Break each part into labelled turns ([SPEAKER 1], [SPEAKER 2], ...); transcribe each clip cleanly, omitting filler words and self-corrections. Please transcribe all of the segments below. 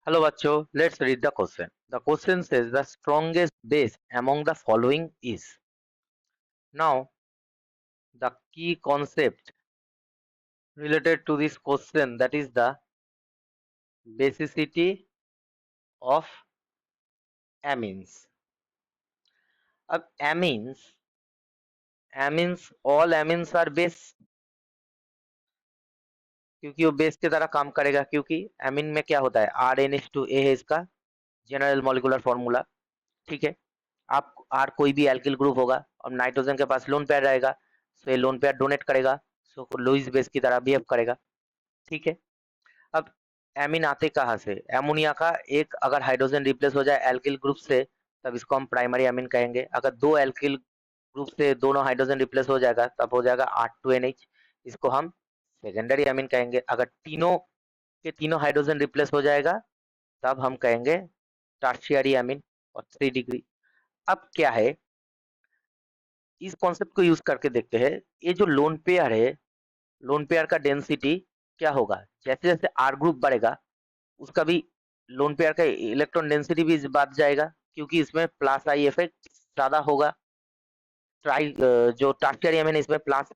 [SPEAKER 1] Hello, Bacho. Let's read the question. The question says the strongest base among the following is. Now, the key concept related to this question, that is the basicity of amines. अब amines all amines are base, क्योंकि वो base की तरह काम करेगा, क्योंकि amine में क्या होता है RNH2A है इसका जनरल मॉलिक्यूलर फॉर्मूला। ठीक है, आप आर कोई भी एल्किल ग्रुप होगा और नाइट्रोजन के पास लोन पेयर रहेगा, सो ये लोन पेयर डोनेट करेगा, सो लुईस बेस की तरह बिहेव करेगा। ठीक है, अब एमिन आते कहाँ से? एमोनिया का एक अगर हाइड्रोजन रिप्लेस हो जाए एल्किल ग्रुप से, तब इसको हम प्राइमरी एमिन कहेंगे। अगर दो एल्किल ग्रुप से दोनों हाइड्रोजन रिप्लेस हो जाएगा, तब हो जाएगा R2NH, इसको हम सेकेंडरी एमिन कहेंगे। अगर तीनों के तीनों हाइड्रोजन रिप्लेस हो जाएगा, तब हम कहेंगे टर्शियरी एमिन और 3 डिग्री। अब क्या है, इस कॉन्सेप्ट को यूज करके देखते हैं। ये जो लोन पेयर है, लोन पेयर का डेंसिटी क्या होगा? जैसे जैसे आर ग्रुप बढ़ेगा, उसका भी लोन पेयर का इलेक्ट्रॉन डेंसिटी भी बढ़ जाएगा, क्योंकि इसमें प्लस आई इफेक्ट ज्यादा होगा। ट्राई जो टर्शियरी एमिन इसमें प्लस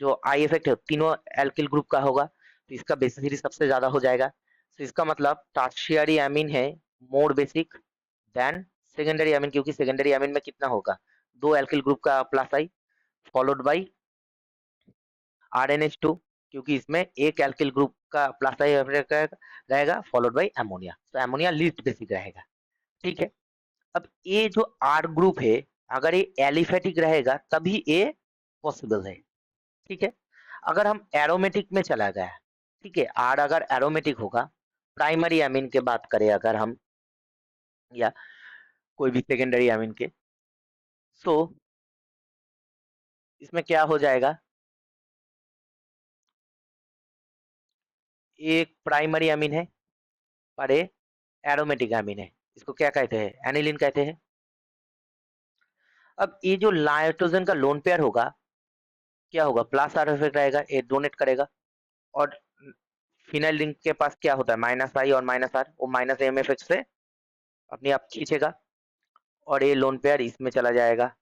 [SPEAKER 1] जो आई इफेक्ट है तीनों एल्किल ग्रुप का होगा, तो इसका बेसिसिटी सबसे ज्यादा हो जाएगा। तो इसका मतलब टर्शियरी एमिन है more basic than secondary amine, क्योंकि सेकेंडरी एमिन में कितना होगा? दो एल्किल ग्रुप का plus I followed by RNH2, क्योंकि इसमें एक एल्किल ग्रुप का प्लस आई रहेगा फॉलोड बाई अमोनिया, तो अमोनिया लीस्ट बेसिक रहेगा। ठीक है, अब ये जो आर ग्रुप है, अगर ये एलिफेटिक रहेगा तभी ये पॉसिबल है। ठीक है, अगर हम एरोमेटिक में चला गया, ठीक है, आर अगर एरोमेटिक होगा, प्राइमरी अमीन के बात करें अगर हम, या कोई भी सेकेंडरी अमीन के, सो इसमें क्या हो जाएगा? एक प्राइमरी अमीन है और ये एरोमेटिक अमीन है, इसको क्या कहते हैं? एनिलीन कहते हैं। अब ये जो नाइट्रोजन का लोन पेयर होगा, क्या होगा? प्लस आर इफेक्ट रहेगा, ये डोनेट करेगा। और फिनाइल रिंग के पास क्या होता है? माइनस आई और माइनस आर, वो माइनस एम इफेक्ट से अपने आप खींचेगा, और ये लोन पेयर इसमें चला जाएगा,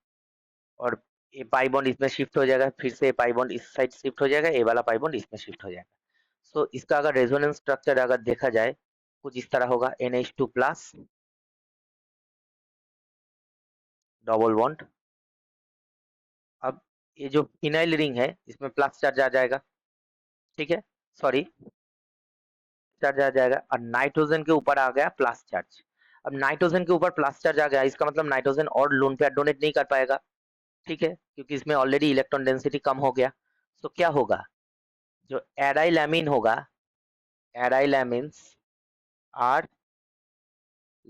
[SPEAKER 1] और ये पाई बॉन्ड इसमें शिफ्ट हो जाएगा, फिर से पाई बॉन्ड इस साइड शिफ्ट हो जाएगा, ये वाला पाई बॉन्ड इसमें शिफ्ट हो जाएगा। सो इसका अगर रेजोनेंस स्ट्रक्चर अगर देखा जाए, कुछ इस तरह होगा, NH2 प्लस डबल बॉन्ड। अब ये जो फिनाइल रिंग है, इसमें प्लस चार्ज आ जाएगा। ठीक है, सॉरी, चार्ज आ जाएगा, और नाइट्रोजन के ऊपर आ गया प्लस चार्ज। अब नाइट्रोजन के ऊपर प्लस चार्ज आ गया, इसका मतलब नाइट्रोजन और लोन पेयर डोनेट नहीं कर पाएगा। ठीक है, क्योंकि इसमें ऑलरेडी इलेक्ट्रॉन डेंसिटी कम हो गया। तो क्या होगा? जो एराइल एमीन होगा, aryl amines are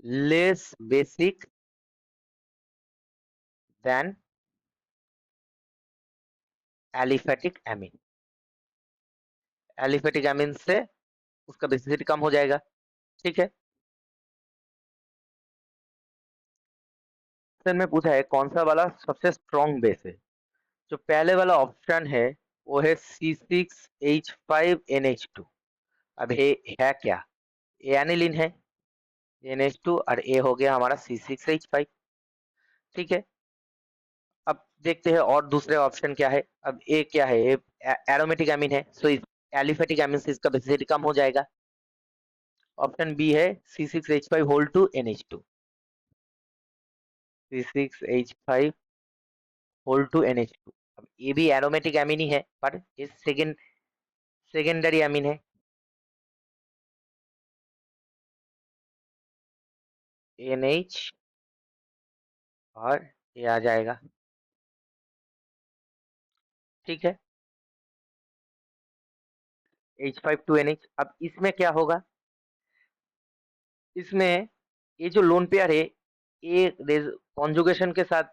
[SPEAKER 1] less basic than aliphatic amine. Aliphatic amine से उसका बेसिसिटी कम हो जाएगा। ठीक है, क्वेश्चन में पूछा है कौन सा वाला सबसे स्ट्रॉन्ग बेस है। जो पहले वाला ऑप्शन है वो है C6H5NH2। अब ये है क्या? ये एनिलीन है, NH2, और ए हो गया हमारा C6H5। ठीक है, अब देखते हैं और दूसरे ऑप्शन क्या है। अब ए क्या है? ये एरोमेटिक एमीन है, सो इस एलिफेटिक एमीन से इसका बेसिसिटी कम हो जाएगा। ऑप्शन बी है C6H5 whole to NH2, C6H5 whole to NH2। अब ये भी एरोमेटिक एमीन ही है, पर ये सेकेंडरी एमीन है। NH और ये आ जाएगा। ठीक है, H5 2NH। अब इसमें क्या होगा? इसमें ये जो लोन पेयर है, ये कॉन्जुगेशन के साथ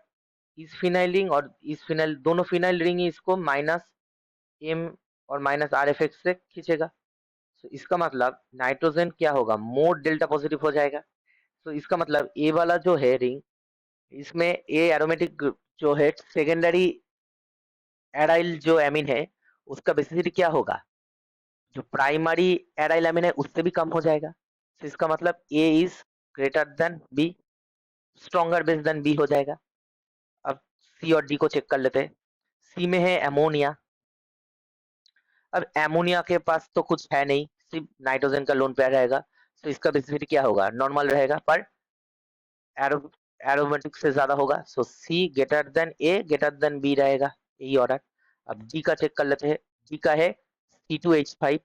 [SPEAKER 1] इस फिनाइल रिंग और इस फिनाइल, दोनों फिनाइल रिंग इसको माइनस एम और माइनस आर एफ एक्स से खींचेगा। तो इसका मतलब नाइट्रोजन क्या होगा? मोर डेल्टा पॉजिटिव हो जाएगा। तो इसका मतलब ए वाला जो है रिंग, इसमें ए एरोमेटिक जो है सेकेंडरी एराइल जो एमिन है, उसका बेसिसिटी क्या होगा? जो प्राइमरी एराइल एमिन है उससे भी कम हो जाएगा। तो इसका मतलब A is greater than B, stronger base than B हो जाएगा। अब सी और डी को चेक कर लेते हैं। सी में है एमोनिया। अब एमोनिया के पास तो कुछ है नहीं, सिर्फ नाइट्रोजन का लोन पेयर रहेगा, तो इसका बेसिसिटी क्या होगा, नॉर्मल रहेगा, पर एरो एरोमेटिक से ज्यादा होगा, सो सी ग्रेटर देन ए ग्रेटर देन बी रहेगा, यही ऑर्डर। अब डी का चेक कर लेते हैं। डी का है C2H5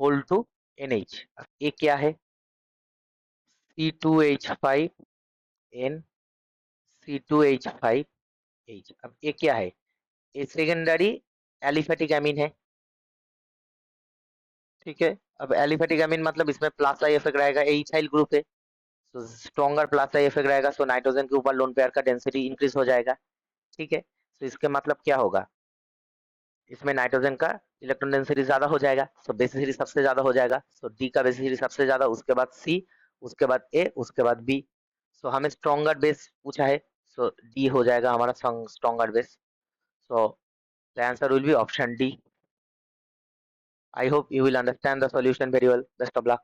[SPEAKER 1] होल्ड टू NH। अब ए क्या है, C2H5N C2H5H। अब ये क्या है, ये सेकेंडरी एलिफेटिक एमीन है, ठीक है। अब एलिफेटिक एमीन मतलब इसमें प्लस आई इफेक्ट रहेगा, ये इथाइल ग्रुप है, तो स्ट्रॉन्गर प्लस आई इफेक्ट रहेगा, सो नाइट्रोजन के ऊपर लोन पेयर का डेंसिटी इंक्रीज हो जाएगा, ठीक है। तो इसके मतलब क्या होगा, इसमें नाइट्रोजन का इलेक्ट्रॉन डेंसिटी ज्यादा हो जाएगा, सो बेसिसिटी सबसे ज्यादा हो जाएगा, सो डी का बेसिसिटी सबसे ज्यादा, उसके बाद सी, उसके बाद ए, उसके बाद बी। सो हमें स्ट्रॉन्गर बेस पूछा है, सो डी हो जाएगा हमारा stronger base. So the answer will be option D. I hope you will understand the solution very well. Best of luck.